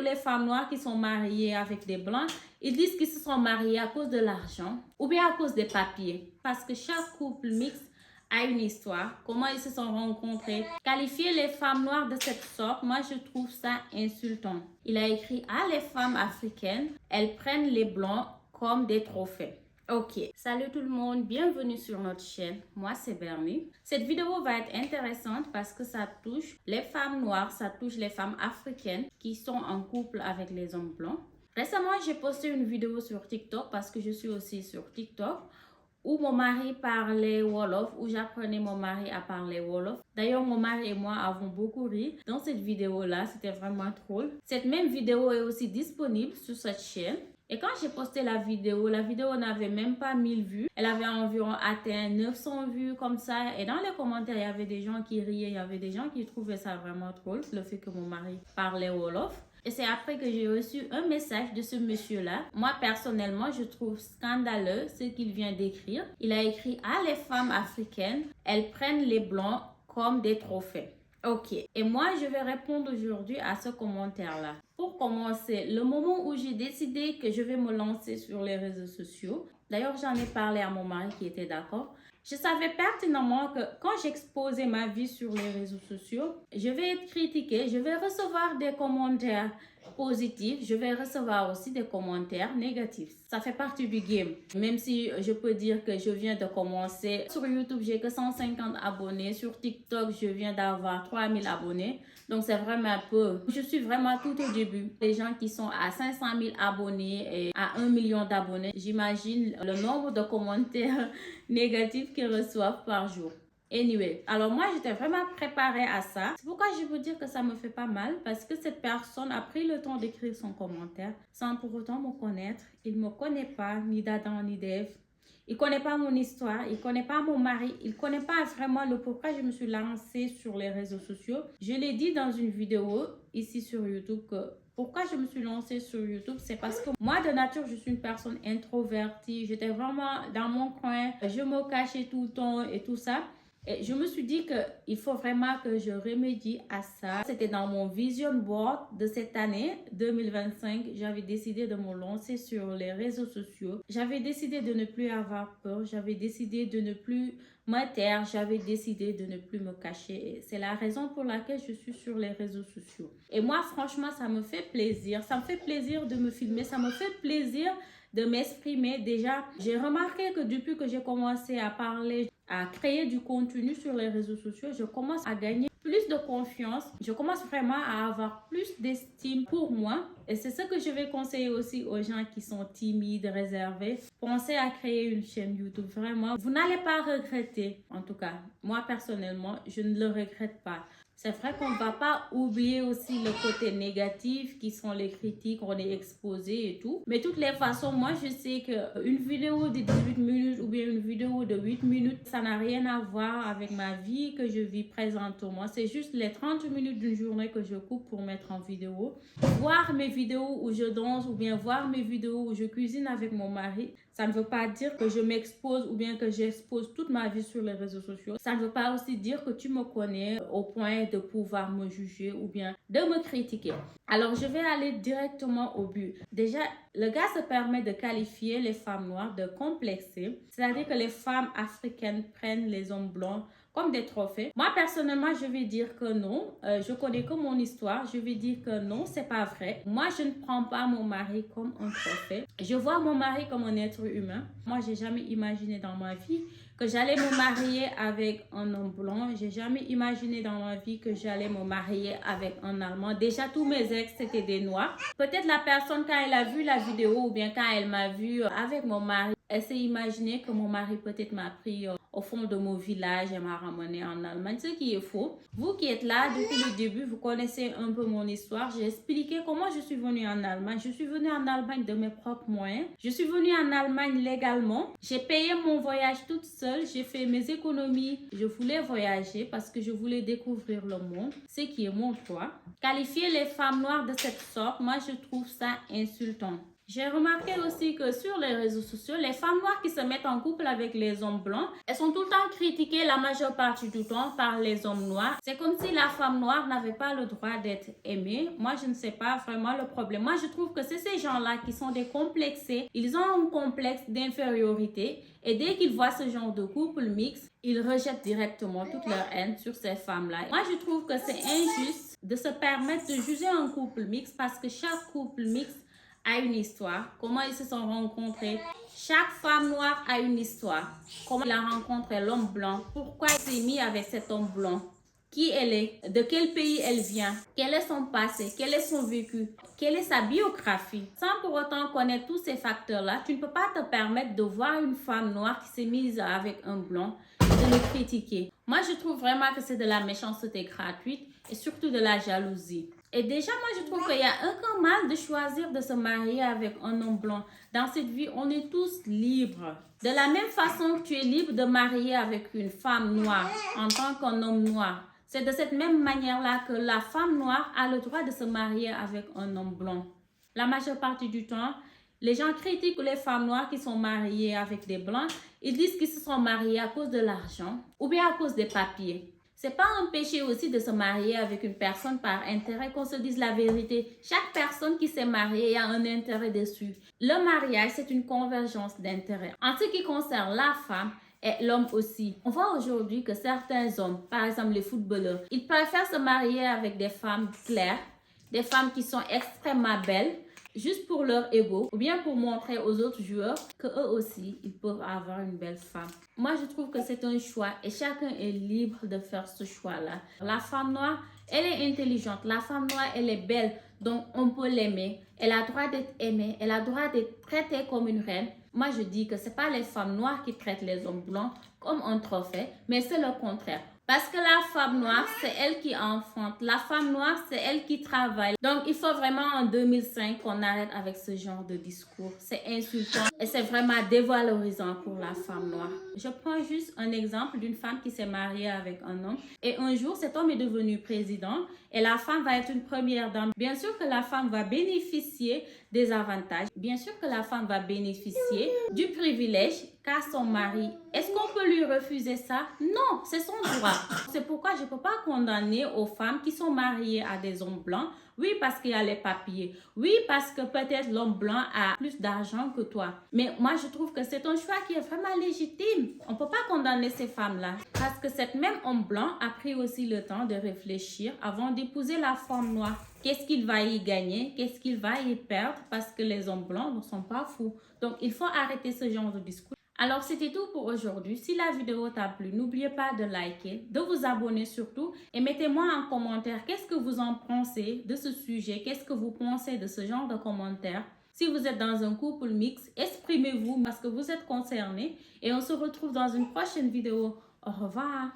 les femmes noires qui sont mariées avec des blancs, ils disent qu'ils se sont mariés à cause de l'argent ou bien à cause des papiers. Parce que chaque couple mixte a une histoire, comment ils se sont rencontrés. Qualifier les femmes noires de cette sorte, moi je trouve ça insultant. Il a écrit: ah, les femmes africaines, elles prennent les blancs comme des trophées. Ok, salut tout le monde, bienvenue sur notre chaîne, moi c'est Bernie. Cette vidéo va être intéressante parce que ça touche les femmes noires, ça touche les femmes africaines qui sont en couple avec les hommes blancs. Récemment, j'ai posté une vidéo sur TikTok parce que je suis aussi sur TikTok où mon mari parlait Wolof, où j'apprenais mon mari à parler Wolof. D'ailleurs, mon mari et moi avons beaucoup ri dans cette vidéo-là, c'était vraiment drôle. Cette même vidéo est aussi disponible sur cette chaîne. Et quand j'ai posté la vidéo n'avait même pas 1000 vues. Elle avait environ atteint 900 vues comme ça. Et dans les commentaires, il y avait des gens qui riaient, il y avait des gens qui trouvaient ça vraiment drôle, le fait que mon mari parlait Wolof. Et c'est après que j'ai reçu un message de ce monsieur-là. Moi, personnellement, je trouve scandaleux ce qu'il vient d'écrire. Il a écrit: ah, les femmes africaines, elles prennent les blancs comme des trophées. Ok, et moi je vais répondre aujourd'hui à ce commentaire-là. Pour commencer, le moment où j'ai décidé que je vais me lancer sur les réseaux sociaux, d'ailleurs j'en ai parlé à mon mari qui était d'accord, je savais pertinemment que quand j'exposais ma vie sur les réseaux sociaux, je vais être critiquée, je vais recevoir des commentaires positifs, je vais recevoir aussi des commentaires négatifs. Ça fait partie du game. Même si je peux dire que je viens de commencer, sur YouTube j'ai que 150 abonnés, sur TikTok je viens d'avoir 3000 abonnés. Donc c'est vraiment peu. Je suis vraiment tout au début. Les gens qui sont à 500 000 abonnés et à 1 million d'abonnés, j'imagine le nombre de commentaires négatifs qu'ils reçoivent par jour. Anyway, alors moi j'étais vraiment préparée à ça. C'est pourquoi je veux dire que ça me fait pas mal, parce que cette personne a pris le temps d'écrire son commentaire sans pour autant me connaître. Il ne me connaît pas, ni d'Adam ni d'Ève. Il ne connaît pas mon histoire, il ne connaît pas mon mari, il ne connaît pas vraiment le pourquoi je me suis lancée sur les réseaux sociaux. Je l'ai dit dans une vidéo ici sur YouTube que pourquoi je me suis lancée sur YouTube, c'est parce que moi de nature je suis une personne introvertie. J'étais vraiment dans mon coin, je me cachais tout le temps et tout ça. Et je me suis dit qu'il faut vraiment que je remédie à ça. C'était dans mon vision board de cette année 2025. J'avais décidé de me lancer sur les réseaux sociaux. J'avais décidé de ne plus avoir peur. J'avais décidé de ne plus me taire. J'avais décidé de ne plus me cacher. C'est la raison pour laquelle je suis sur les réseaux sociaux. Et moi, franchement, ça me fait plaisir. Ça me fait plaisir de me filmer. Ça me fait plaisir de m'exprimer. Déjà, j'ai remarqué que depuis que j'ai commencé à parler, à créer du contenu sur les réseaux sociaux, je commence à gagner plus de confiance. Je commence vraiment à avoir plus d'estime pour moi. Et c'est ce que je vais conseiller aussi aux gens qui sont timides, réservés. Pensez à créer une chaîne YouTube. Vraiment, vous n'allez pas regretter. En tout cas, moi personnellement, je ne le regrette pas. C'est vrai qu'on ne va pas oublier aussi le côté négatif qui sont les critiques, on est exposé et tout. Mais de toutes les façons, moi je sais qu'une vidéo de 18 minutes ou bien une vidéo de 8 minutes, ça n'a rien à voir avec ma vie que je vis présentement. C'est juste les 30 minutes d'une journée que je coupe pour mettre en vidéo. Voir mes vidéos où je danse ou bien voir mes vidéos où je cuisine avec mon mari, ça ne veut pas dire que je m'expose ou bien que j'expose toute ma vie sur les réseaux sociaux. Ça ne veut pas aussi dire que tu me connais au point de pouvoir me juger ou bien de me critiquer. Alors, je vais aller directement au but. Déjà, le gars se permet de qualifier les femmes noires de complexées, c'est-à-dire que les femmes africaines prennent les hommes blancs comme des trophées. Moi, personnellement, je vais dire que non. Je connais que mon histoire. Je vais dire que non, c'est pas vrai. Moi, je ne prends pas mon mari comme un trophée. Je vois mon mari comme un être humain. Moi, j'ai jamais imaginé dans ma vie que j'allais me marier avec un homme blanc. J'ai jamais imaginé dans ma vie que j'allais me marier avec un Allemand. Déjà, tous mes ex, c'était des Noirs. Peut-être la personne, quand elle a vu la vidéo ou bien quand elle m'a vu avec mon mari, elle s'est imaginée que mon mari peut-être m'a pris au fond de mon village et m'a ramené en Allemagne, ce qui est faux. Vous qui êtes là depuis le début, vous connaissez un peu mon histoire. J'ai expliqué comment je suis venue en Allemagne. Je suis venue en Allemagne de mes propres moyens. Je suis venue en Allemagne légalement. J'ai payé mon voyage toute seule. J'ai fait mes économies. Je voulais voyager parce que je voulais découvrir le monde, ce qui est mon choix. Qualifier les femmes noires de cette sorte, moi je trouve ça insultant. J'ai remarqué aussi que sur les réseaux sociaux, les femmes noires qui se mettent en couple avec les hommes blancs, elles sont tout le temps critiquées la majeure partie du temps par les hommes noirs. C'est comme si la femme noire n'avait pas le droit d'être aimée. Moi, je ne sais pas vraiment le problème. Moi, je trouve que c'est ces gens-là qui sont décomplexés. Ils ont un complexe d'infériorité et dès qu'ils voient ce genre de couple mixte, ils rejettent directement toute leur haine sur ces femmes-là. Moi, je trouve que c'est injuste de se permettre de juger un couple mixte parce que chaque couple mixte a une histoire, comment ils se sont rencontrés. Chaque femme noire a une histoire. Comment il a rencontré l'homme blanc, pourquoi il s'est mis avec cet homme blanc, qui elle est, de quel pays elle vient, quel est son passé, quel est son vécu, quelle est sa biographie. Sans pour autant connaître tous ces facteurs-là, tu ne peux pas te permettre de voir une femme noire qui s'est mise avec un blanc et de le critiquer. Moi, je trouve vraiment que c'est de la méchanceté gratuite et surtout de la jalousie. Et déjà, moi, je trouve qu'il y a aucun mal de choisir de se marier avec un homme blanc. Dans cette vie, on est tous libres. De la même façon que tu es libre de marier avec une femme noire en tant qu'un homme noir, c'est de cette même manière-là que la femme noire a le droit de se marier avec un homme blanc. La majeure partie du temps, les gens critiquent les femmes noires qui sont mariées avec des blancs. Ils disent qu'ils se sont mariés à cause de l'argent ou bien à cause des papiers. C'est pas un péché aussi de se marier avec une personne par intérêt, qu'on se dise la vérité. Chaque personne qui s'est mariée a un intérêt dessus. Le mariage, c'est une convergence d'intérêts. En ce qui concerne la femme et l'homme aussi, on voit aujourd'hui que certains hommes, par exemple les footballeurs, ils préfèrent se marier avec des femmes claires, des femmes qui sont extrêmement belles, juste pour leur ego ou bien pour montrer aux autres joueurs que eux aussi, ils peuvent avoir une belle femme. Moi, je trouve que c'est un choix et chacun est libre de faire ce choix-là. La femme noire, elle est intelligente. La femme noire, elle est belle. Donc, on peut l'aimer. Elle a le droit d'être aimée. Elle a le droit d'être traitée comme une reine. Moi, je dis que ce n'est pas les femmes noires qui traitent les hommes blancs comme un trophée, mais c'est le contraire. Parce que la femme noire, c'est elle qui enfante. La femme noire, c'est elle qui travaille. Donc, il faut vraiment en 2005 qu'on arrête avec ce genre de discours. C'est insultant et c'est vraiment dévalorisant pour la femme noire. Je prends juste un exemple d'une femme qui s'est mariée avec un homme. Et un jour, cet homme est devenu président et la femme va être une première dame. Bien sûr que la femme va bénéficier des avantages. Bien sûr que la femme va bénéficier du privilège qu'a son mari. Est-ce qu'on peut lui refuser ça? Non, c'est son droit. C'est pourquoi je ne peux pas condamner aux femmes qui sont mariées à des hommes blancs. Oui, parce qu'il y a les papiers. Oui, parce que peut-être l'homme blanc a plus d'argent que toi. Mais moi, je trouve que c'est un choix qui est vraiment légitime. On ne peut pas condamner ces femmes-là. Parce que cet même homme blanc a pris aussi le temps de réfléchir avant d'épouser la femme noire. Qu'est-ce qu'il va y gagner? Qu'est-ce qu'il va y perdre? Parce que les hommes blancs ne sont pas fous. Donc, il faut arrêter ce genre de discours. Alors, c'était tout pour aujourd'hui. Si la vidéo t'a plu, n'oubliez pas de liker, de vous abonner surtout et mettez-moi en commentaire qu'est-ce que vous en pensez de ce sujet, qu'est-ce que vous pensez de ce genre de commentaires. Si vous êtes dans un couple mixte, exprimez-vous parce que vous êtes concernés et on se retrouve dans une prochaine vidéo. Au revoir.